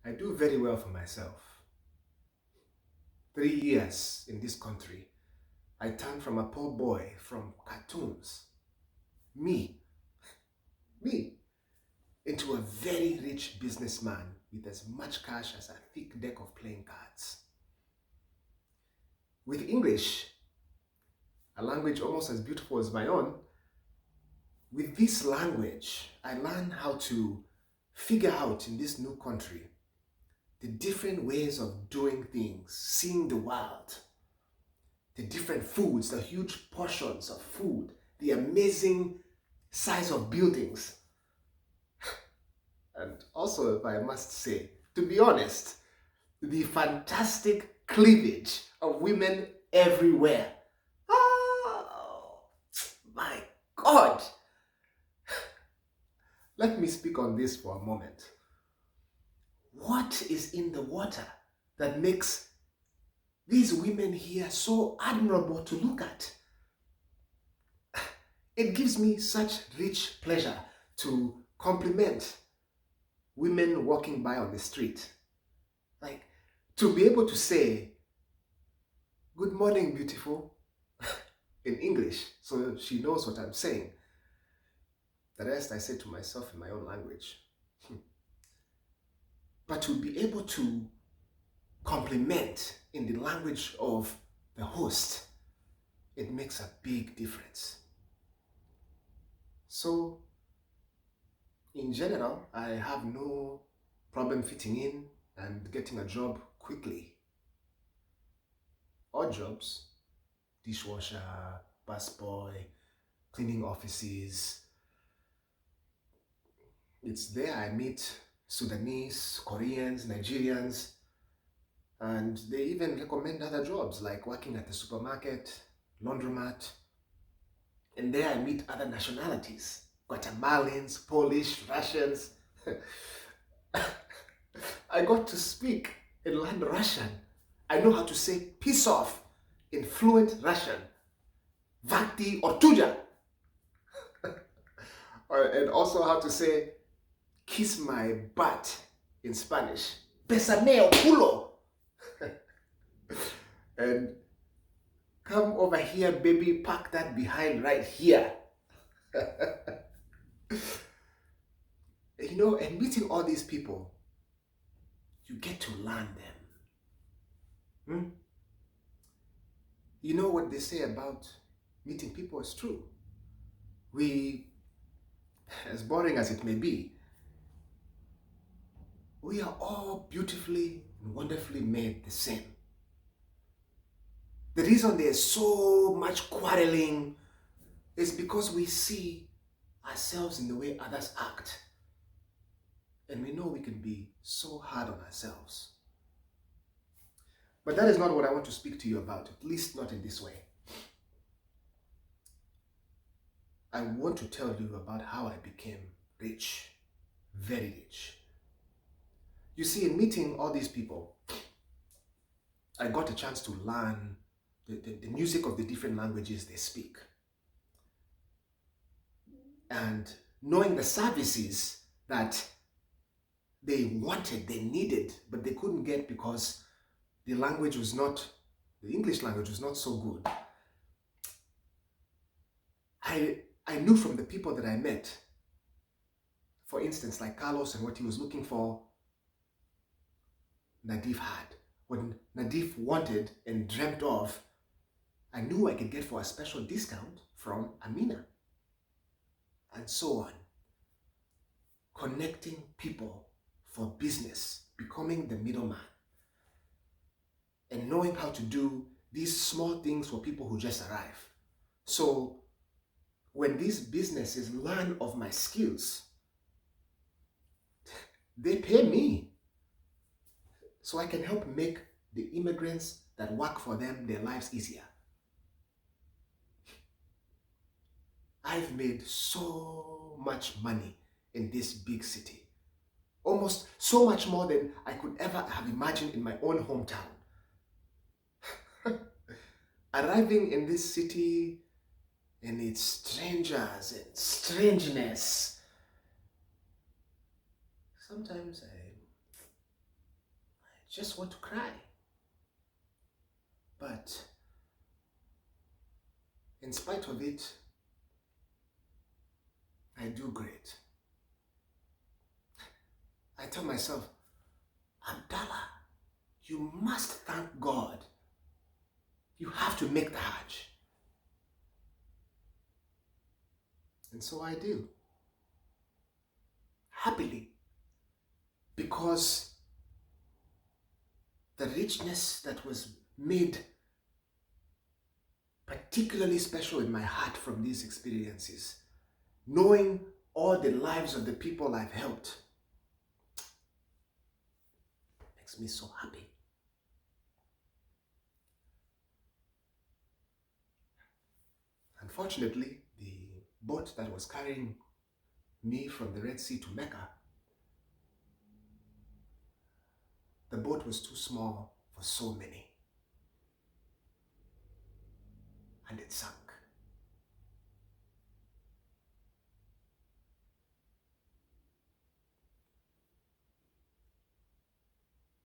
I do very well for myself. 3 years in this country, I turned from a poor boy from cartoons, me, me, into a very rich businessman with as much cash as a thick deck of playing cards. With English, a language almost as beautiful as my own, with this language, I learned how to figure out in this new country the different ways of doing things, seeing the world, the different foods, the huge portions of food, the amazing size of buildings. And also, if I must say, to be honest, the fantastic cleavage of women everywhere. Oh, my God! Let me speak on this for a moment. What is in the water that makes these women here so admirable to look at? It gives me such rich pleasure to compliment women walking by on the street. Like, to be able to say, "Good morning, beautiful," in English, so she knows what I'm saying. The rest I say to myself in my own language. But to be able to compliment in the language of the host, it makes a big difference. So, in general, I have no problem fitting in and getting a job quickly. Odd jobs, dishwasher, busboy, cleaning offices. It's there I meet Sudanese, Koreans, Nigerians, and they even recommend other jobs like working at the supermarket, laundromat. And there I meet other nationalities, Guatemalans, Polish, Russians. I got to speak and learn Russian. I know how to say "peace off" in fluent Russian. Vakti or tuja. And also how to say "kiss my butt" in Spanish. Besame o culo. And "come over here, baby, park that behind right here." And meeting all these people, you get to learn them. You know what they say about meeting people is true. We, as boring as it may be, we are all beautifully and wonderfully made the same. The reason there's so much quarreling is because we see ourselves in the way others act. And we know we can be so hard on ourselves. But that is not what I want to speak to you about, at least not in this way. I want to tell you about how I became rich, very rich. You see, in meeting all these people, I got a chance to learn the music of the different languages they speak. And knowing the services that they wanted, they needed, but they couldn't get because the English language was not so good. I knew from the people that I met, for instance, like Carlos, and what he was looking for, Nadif had. What Nadif wanted and dreamt of, I knew I could get for a special discount from Amina. And so on. Connecting people for business, becoming the middleman, and knowing how to do these small things for people who just arrive. So when these businesses learn of my skills, they pay me so I can help make the immigrants that work for them their lives easier. I've made so much money in this big city. Almost so much more than I could ever have imagined in my own hometown. Arriving in this city and its strangers and strangeness, sometimes just want to cry. But in spite of it, I do great. I tell myself, Abdallah, you must thank God. You have to make the Hajj. And so I do. Happily. Because the richness that was made particularly special in my heart from these experiences, knowing all the lives of the people I've helped, makes me so happy. Unfortunately, the boat that was carrying me from the Red Sea to Mecca, the boat was too small for so many, and it sank.